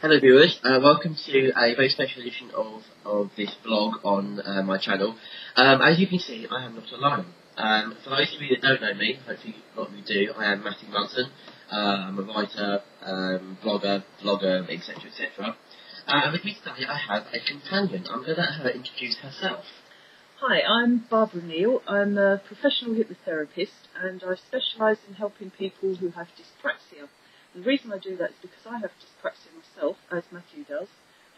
Hello viewers, welcome to a very special edition of this vlog on my channel. As you can see, I am not alone. For those of you that don't know me, hopefully a lot of you do, I am Matthew Munson. I'm a writer, blogger, vlogger, etc, etc. And with me today I have a companion. I'm going to let her introduce herself. Hi, I'm Barbara Neill. I'm a professional hypnotherapist and I specialise in helping people who have dyspraxia. The reason I do that is because I have dyspraxia myself, as Matthew does,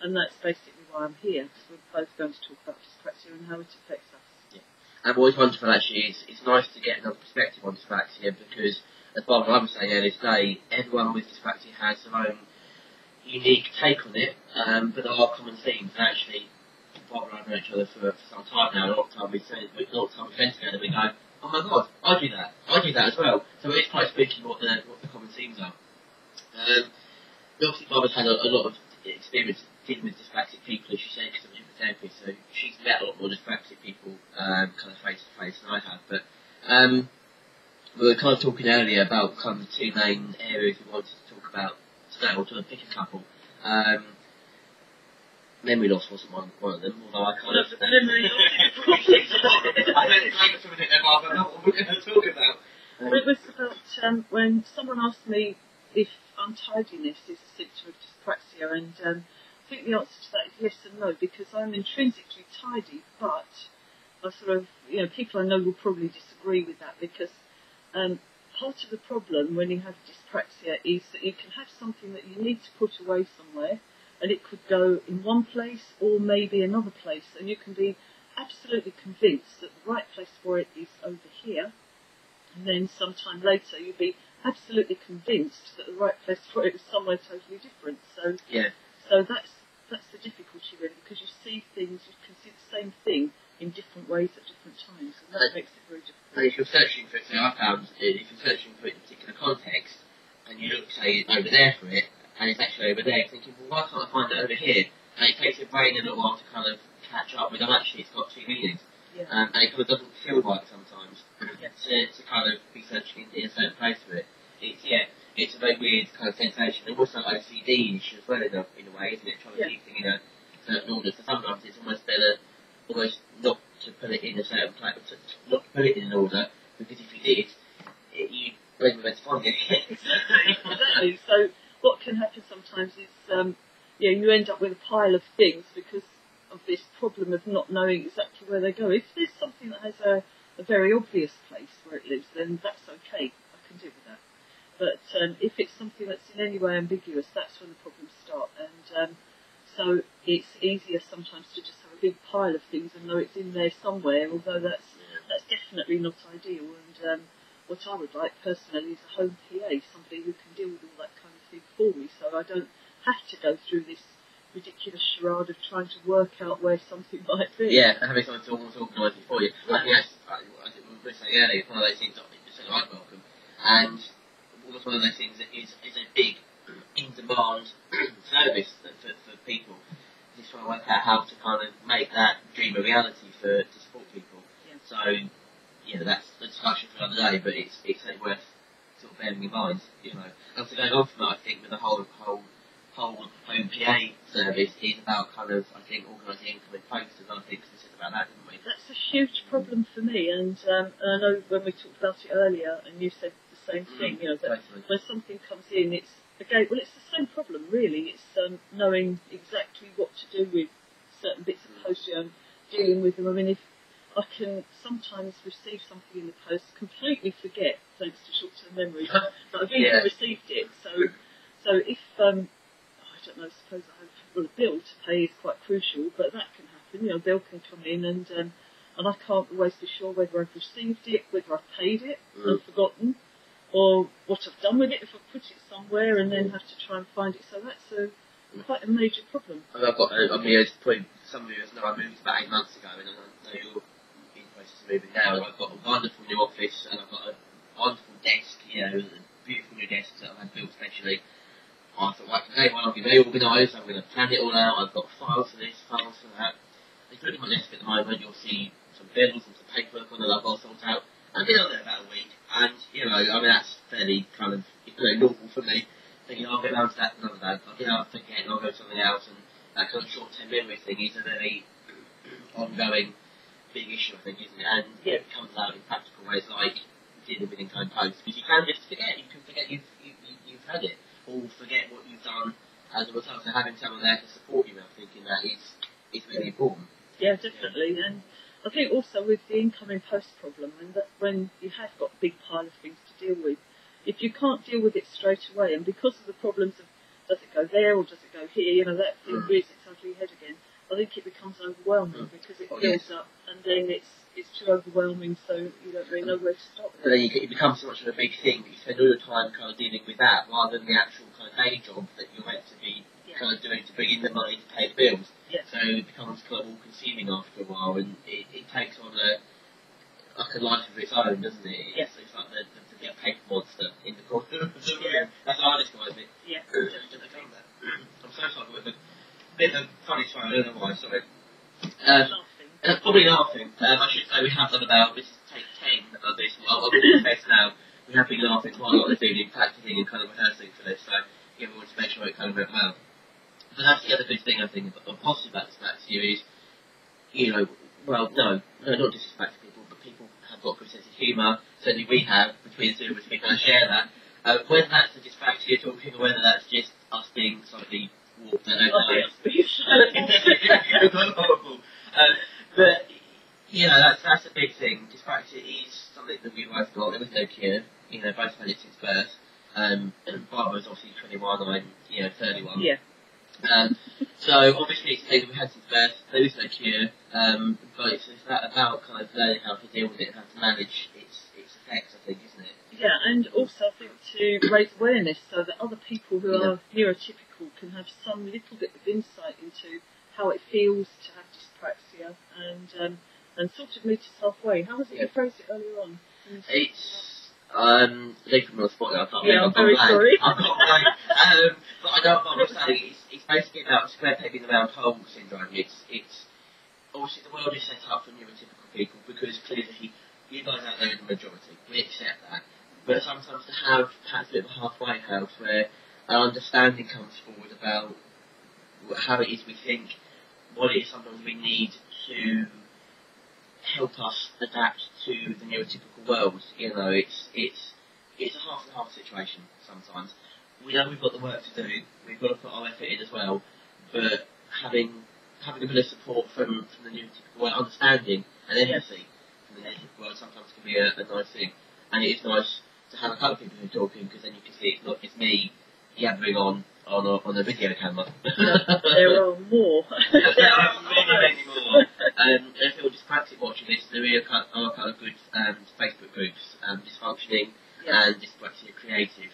and that's basically why I'm here, because we're both going to talk about dyspraxia and how it affects us. Yeah. And what's wonderful actually is it's nice to get another perspective on dyspraxia because, as Barbara was saying earlier today, everyone with dyspraxia has their own unique take on it, but there are common themes. And actually, Barbara and I have known each other for some time now, and a lot of time we spend together, we go, oh my god, I do that as well. So it's quite spooky what the common themes are. Obviously Barbara's had a lot of experience dealing with dyspraxic people, as she said, because I'm a hypnotherapist, so she's met a lot more dyspraxic people kind of face to face than I have. But we were kind of talking earlier about kind of the two main areas we wanted to talk about today, or to pick a couple. Memory loss wasn't one of them, although I kind of... Memory loss. I don't claim it from it, Barbara, not what we're going to talk about. It was about when someone asked me if untidiness is a symptom of dyspraxia, and I think the answer to that is yes and no, because I'm intrinsically tidy, but I sort of, people I know will probably disagree with that, because part of the problem when you have dyspraxia is that you can have something that you need to put away somewhere, and it could go in one place or maybe another place, and you can be absolutely convinced that the right place for it is over here, and then sometime later you'll be absolutely convinced that the right place for it is somewhere totally different. So yeah. So that's the difficulty really, because you see things, you can see the same thing in different ways at different times, and that makes it very difficult. And if you're searching for it, say I found, if you're searching for it in a particular context, and you look, say, over there for it, and it's actually over there, thinking, well, why can't I find it over here? And it takes your brain a little while to kind of catch up with, actually it's got two meanings. Yeah. And it kind of doesn't feel right sometimes Yeah. to kind of be searching in a certain place for it. It's a very weird kind of sensation. And also OCD-ish as well in a way, isn't it? Trying to keep things in a certain order. So sometimes it's almost better not to put it in a certain place, not to put it in an order, because if you did, you wouldn't be able to find it. Exactly. So what can happen sometimes is, you end up with a pile of things because of this problem of not knowing exactly where they go. If there's something that has a very obvious place where it lives, then that's okay. I can deal with that. But if it's something that's in any way ambiguous, that's when the problems start. And so it's easier sometimes to just have a big pile of things and know it's in there somewhere, although that's definitely not ideal. And what I would like personally is a home PA, somebody who can deal with all that kind of thing for me, so I don't have to go through this ridiculous charade of trying to work out where something might be. Yeah, having someone to almost organise it for you. I think that's, I was saying earlier, it's one of those things that I'd welcome. And almost one of those things that is a big in-demand service for people. Just trying to work out how to kind of make that dream a reality to support people. Yeah. So, that's the discussion for another day, but it's certainly worth sort of bearing in mind, And so going on from that, I think with the whole home PA service is about kind of, I think, organising incoming posters, and I think we said about that, didn't we? That's a huge problem for me, and I know when we talked about it earlier, and you said the same thing, that when something comes in, it's the same problem, really. It's knowing exactly what to do with certain bits of post, dealing with them. I mean, if I can sometimes receive something in the post, completely forget, thanks to short-term memory, that I've even received it. So if I don't know, I suppose a bill to pay is quite crucial, but that can happen. A bill can come in, and I can't always be sure whether I've received it, whether I've paid it, I've forgotten, or what I've done with it if I've put it somewhere and then have to try and find it. So that's quite a major problem. I've got, probably some of you know, I moved about 8 months ago, and I know you're in the process of moving now. I've got a wonderful new office, and I've got a wonderful desk, beautiful new desks that I've had built specially. I thought, right, today I'll be very organised, I'm going to plan it all out, I've got files for this, files for that. If you look at my desk at the moment, you'll see some bills and some paperwork on that I've got to sort out. I've been on there about a week, and, that's fairly kind of, normal for me. thinking, I'll get around to that another day. I'll get out, forget, and I'll go to something else, and that kind of short-term memory thing is a very ongoing big issue, I think, isn't it? And it comes out in practical ways like dealing with in-kind posts, because you can just forget. You can forget you've had it, or forget what you've done as a result. So having someone there to support you, I'm thinking that is really important. Yeah, definitely. And I think also with the incoming post problem, and that when you have got a big pile of things to deal with, if you can't deal with it straight away, and because of the problems of does it go there or does it go here, you know, that thing rears its ugly head again, I think it becomes overwhelming because it builds up and then it's too overwhelming, so you don't really know where to stop. So then it becomes so much of a big thing that you spend all your time kind of dealing with that rather than the actual kind of day job that you're meant to be kind of doing to bring in the money to pay the bills. So it becomes kind of all consuming after a while, and it takes on a life of its own, doesn't it? It's like the paper monster in the corner of the room. That's how I describe it. I'm so sorry with a bit of a funny story, I don't know why, sorry. Probably laughing. I should say we have done about, this is take 10 of this, I'll be best now. We have been laughing quite a lot this evening, practicing and kind of rehearsing for this, so we want to make sure it kind of went well. But that's the other good thing I think positive about dyspraxia is, you know, well, no, not just dyspraxic people, but people have got a good sense of humour. Certainly we have, between the two of us, we kind of share that. Whether that's the dyspraxia talking or whether that's just us being slightly warped, I don't know. But, you know, that's a big thing. Dyspraxia is something that we've both got. There was no cure. You know, both had it since birth. And Barbara's obviously 21, I'm, 31. So obviously it's a thing that we had since birth. There is no cure. But it's about kind of learning how to deal with it and how to manage its effects, I think, isn't it? Yeah, and also I think to raise awareness so that other people who are neurotypical can have some little bit of insight into how it feels to have dyspraxia and sort of meet us halfway. How was it you phrased it earlier on? It's they put me on the spot now, I can't remember. I'm very sorry. I've got blank. But I know what I'm saying. It's basically about square peg in the round hole syndrome. It's obviously the world is set up for neurotypical people because clearly you guys out there are the majority. We accept that. But sometimes to have perhaps a bit of a halfway house where an understanding comes forward about how it is we think, what it is sometimes we need to help us adapt to the neurotypical world. You know, it's a half and half situation sometimes. We know we've got the work to do, we've got to put our effort in as well, but having a bit of support from the neurotypical world, understanding and empathy from the neurotypical world sometimes can be a nice thing. And it is nice to have a couple of people who are talking because then you can see it's not just me yabbering on a video camera. There are more. There are many more. If you're dyspraxic watching this, there are a couple of good Facebook groups, Dysfunctioning and Dyspraxia Creative,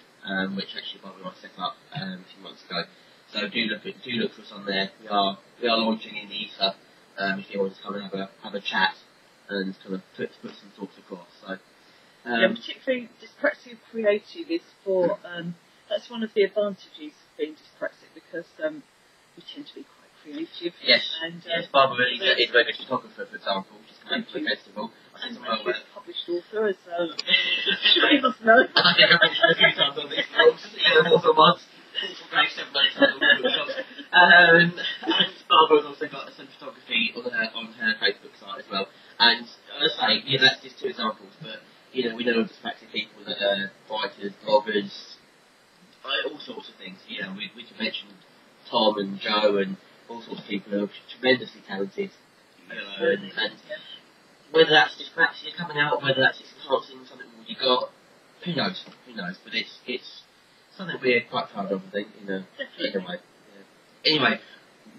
which actually Bobby and I set up a few months ago. So do look for us on there. We are launching in the ether. If you want to come and have a chat and kind of put some thoughts across. So particularly Dyspraxia Creative is for that's one of the advantages of being dyspraxic because we tend to be quite creative. Yes, Barbara is a very good photographer, for example, which is coming to a festival. And Matthew's a published author, as sure you must know. I think I've mentioned a few times on these blogs, more than once. Great 7 days and Barbara's also got some photography on her Facebook site as well. And as I say, that's just 2 examples, but we know dyspraxic people that are writers, bloggers, all sorts of things. We can mention Tom and Joe and all sorts of people who are tremendously talented. And whether that's dyspraxia coming out, whether that's just enhancing something you got, who knows? But it's something we're quite proud of, I think, in a way. Anyway,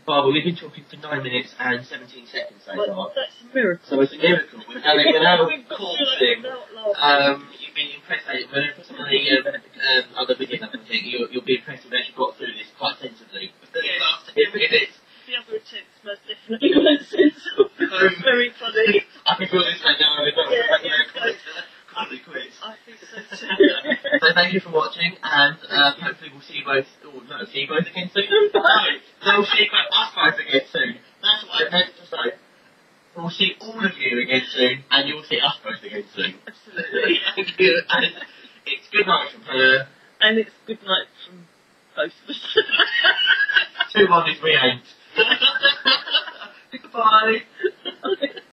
Barbara, we've been talking for 9 minutes and 17 seconds so far. That's a miracle. So it's a miracle. We're now recording. You've been impressed. When I put some of the other videos up, I think you'll be impressed we've actually got through this quite sensibly. The last 10 minutes. The other attempts most definitely weren't sensible. Very funny. I can feel this right now. Can't quit. I think so too. So thank you for watching, and hopefully we'll see you both. See you both again soon. No, we'll see us both again soon. That's what I meant to say. We'll see all of you again soon, and you'll see us both again soon. Absolutely. Thank you. And it's good night from her. And it's good night from both of us. 2-1 is we ain't. Goodbye.